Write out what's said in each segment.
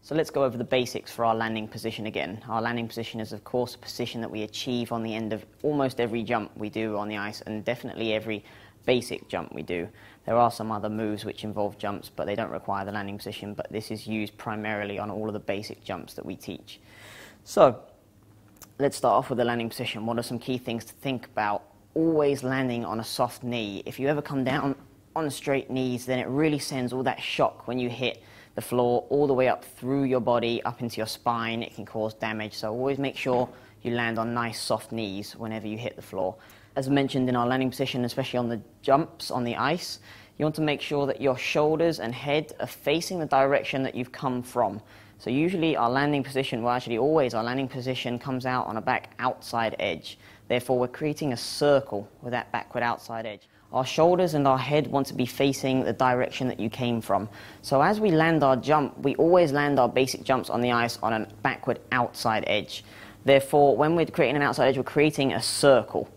So let's go over the basics for our landing position again. Our landing position is of course a position that we achieve on the end of almost every jump we do on the ice, and definitely every basic jump we do. There are some other moves which involve jumps, but they don't require the landing position, but this is used primarily on all of the basic jumps that we teach. So let's start off with the landing position. What are some key things to think about? Always landing on a soft knee. If you ever come down on straight knees, then it really sends all that shock when you hit the floor all the way up through your body, up into your spine. It can cause damage, so always make sure you land on nice soft knees whenever you hit the floor. As mentioned in our landing position, especially on the jumps on the ice, you want to make sure that your shoulders and head are facing the direction that you've come from. So usually our landing position, well actually always our landing position comes out on a back outside edge. Therefore we're creating a circle with that backward outside edge. Our shoulders and our head want to be facing the direction that you came from. So as we land our jump, we always land our basic jumps on the ice on a backward outside edge. Therefore, when we're creating an outside edge, we're creating a circle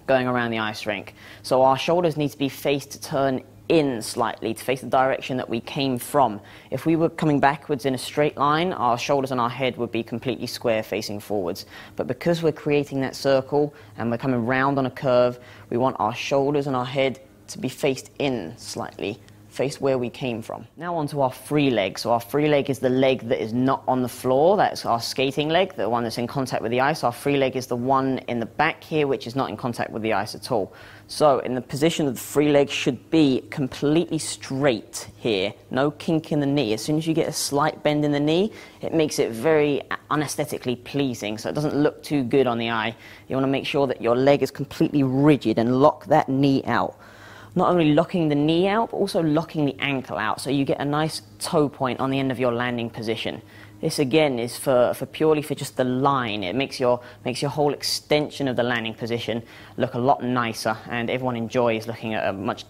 going around the ice rink. So our shoulders need to be faced to turn in slightly, to face the direction that we came from. If we were coming backwards in a straight line, our shoulders and our head would be completely square facing forwards. But because we're creating that circle and we're coming round on a curve, we want our shoulders and our head to be faced in slightly, face where we came from. Now onto our free leg. So our free leg is the leg that is not on the floor. That's our skating leg, the one that's in contact with the ice. Our free leg is the one in the back here, which is not in contact with the ice at all. So in the position of the free leg should be completely straight here, no kink in the knee. As soon as you get a slight bend in the knee, it makes it very unaesthetically pleasing, so it doesn't look too good on the eye. You want to make sure that your leg is completely rigid and lock that knee out. Not only locking the knee out, but also locking the ankle out, so you get a nice toe point on the end of your landing position. This again is purely for just the line. It makes your whole extension of the landing position look a lot nicer, and everyone enjoys looking at a much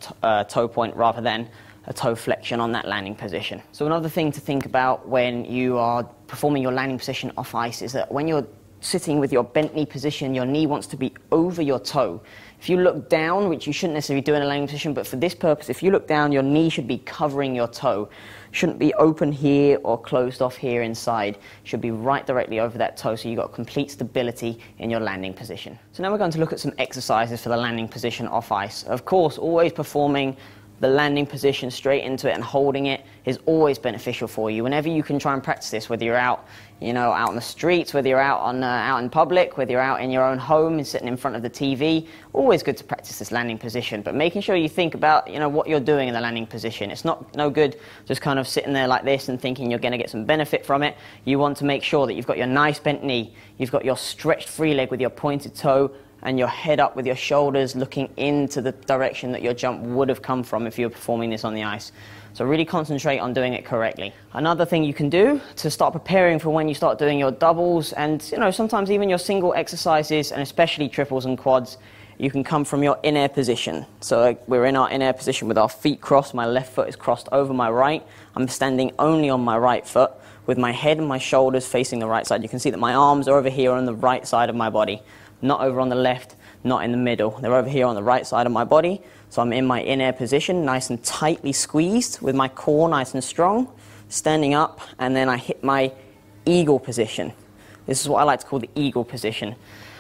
toe point rather than a toe flexion on that landing position. So another thing to think about when you are performing your landing position off ice is that when you're sitting with your bent knee position, your knee wants to be over your toe. If you look down, which you shouldn't necessarily do in a landing position, but for this purpose, if you look down, your knee should be covering your toe. Shouldn't be open here or closed off here inside. Should be right directly over that toe, so you've got complete stability in your landing position. So now we're going to look at some exercises for the landing position off ice. Of course, always performing the landing position straight into it and holding it is always beneficial for you. Whenever you can try and practice this, whether you're out, out on the streets, whether you're out in public, whether you're out in your own home and sitting in front of the TV, always good to practice this landing position. But making sure you think about, what you're doing in the landing position. It's no good just kind of sitting there like this and thinking you're going to get some benefit from it. You want to make sure that you've got your nice bent knee, you've got your stretched free leg with your pointed toe, and your head up with your shoulders looking into the direction that your jump would have come from if you were performing this on the ice. So really concentrate on doing it correctly. Another thing you can do to start preparing for when you start doing your doubles and sometimes even your single exercises, and especially triples and quads, you can come from your in-air position. So we're in our in-air position with our feet crossed. My left foot is crossed over my right. I'm standing only on my right foot with my head and my shoulders facing the right side. You can see that my arms are over here on the right side of my body. Not over on the left, not in the middle. They're over here on the right side of my body. So I'm in my in-air position, nice and tightly squeezed with my core nice and strong, standing up, and then I hit my eagle position. This is what I like to call the eagle position.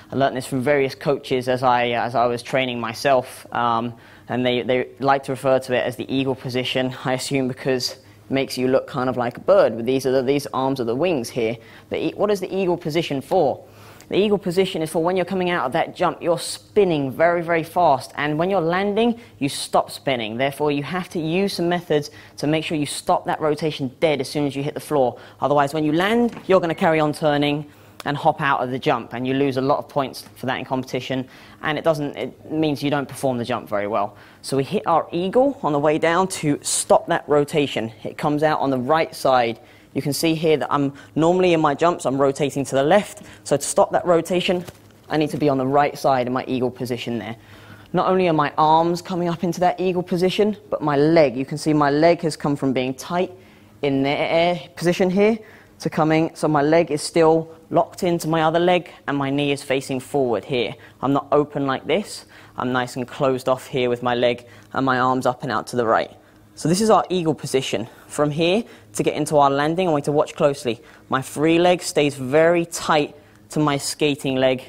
I learned this from various coaches as I was training myself, and they like to refer to it as the eagle position, I assume because it makes you look kind of like a bird with these arms are the wings here. What is the eagle position for? The eagle position is for when you're coming out of that jump, you're spinning very, very fast, and when you're landing, you stop spinning. Therefore, you have to use some methods to make sure you stop that rotation dead as soon as you hit the floor. Otherwise, when you land, you're going to carry on turning and hop out of the jump, and you lose a lot of points for that in competition, and it means you don't perform the jump very well. So we hit our eagle on the way down to stop that rotation. It comes out on the right side. You can see here that I'm normally in my jumps, I'm rotating to the left. So to stop that rotation, I need to be on the right side in my eagle position there. Not only are my arms coming up into that eagle position, but my leg, you can see my leg has come from being tight in the air position here to coming, so my leg is still locked into my other leg and my knee is facing forward here. I'm not open like this, I'm nice and closed off here with my leg and my arms up and out to the right. So this is our eagle position. From here, to get into our landing, I want you to watch closely. My free leg stays very tight to my skating leg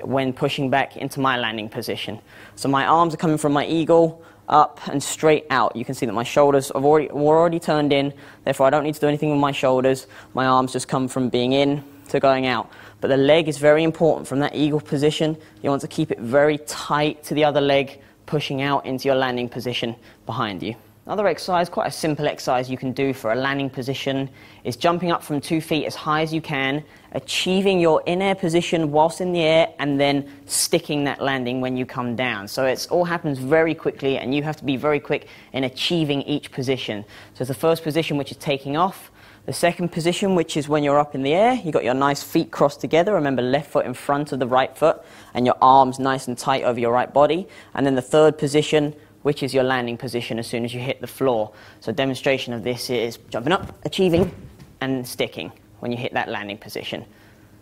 when pushing back into my landing position. So my arms are coming from my eagle up and straight out. You can see that my shoulders were already turned in, therefore I don't need to do anything with my shoulders. My arms just come from being in to going out. But the leg is very important. From that eagle position, you want to keep it very tight to the other leg, pushing out into your landing position behind you. Another exercise, quite a simple exercise you can do for a landing position, is jumping up from 2 feet as high as you can, achieving your in-air position whilst in the air, and then sticking that landing when you come down. So it all happens very quickly, and you have to be very quick in achieving each position. So the first position, which is taking off. The second position, which is when you're up in the air, you've got your nice feet crossed together. Remember, left foot in front of the right foot, and your arms nice and tight over your right body. And then the third position, which is your landing position as soon as you hit the floor. So a demonstration of this is jumping up, achieving, and sticking when you hit that landing position.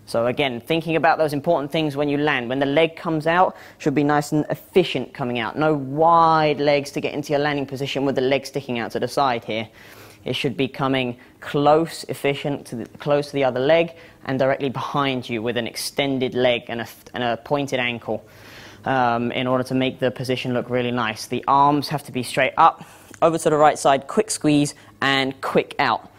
So again, thinking about those important things when you land. When the leg comes out, should be nice and efficient coming out. No wide legs to get into your landing position with the leg sticking out to the side here. It should be coming close, efficient, close to the other leg, and directly behind you with an extended leg and a pointed ankle. In order to make the position look really nice. The arms have to be straight up, over to the right side, quick squeeze, and quick out.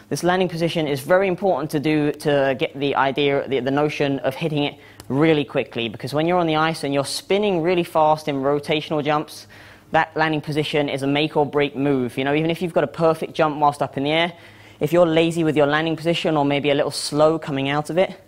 This landing position is very important to do to get the idea, the notion of hitting it really quickly, because when you're on the ice and you're spinning really fast in rotational jumps, that landing position is a make or break move. You know, even if you've got a perfect jump whilst up in the air, if you're lazy with your landing position or maybe a little slow coming out of it,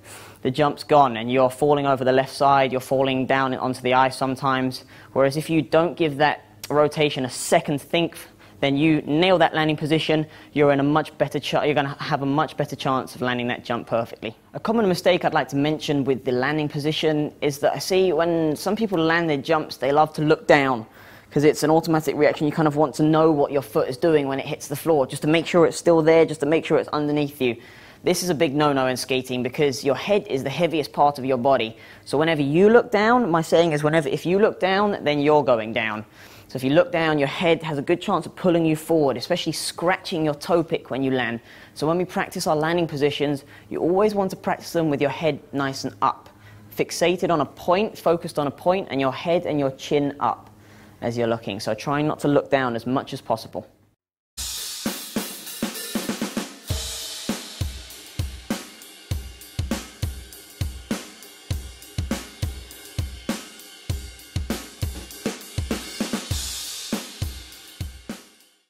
the jump's gone and you're falling over the left side, you're falling down onto the ice sometimes. Whereas if you don't give that rotation a second think, then you nail that landing position, you're in a much better you're going to have a much better chance of landing that jump perfectly. A common mistake I'd like to mention with the landing position is that I see when some people land their jumps, they love to look down, because it's an automatic reaction. You kind of want to know what your foot is doing when it hits the floor, just to make sure it's still there, just to make sure it's underneath you. This is a big no-no in skating because your head is the heaviest part of your body. So whenever you look down, my saying is if you look down, then you're going down. So if you look down, your head has a good chance of pulling you forward, especially scratching your toe pick when you land. So when we practice our landing positions, you always want to practice them with your head nice and up. Fixated on a point, focused on a point, and your head and your chin up as you're looking. So try not to look down as much as possible.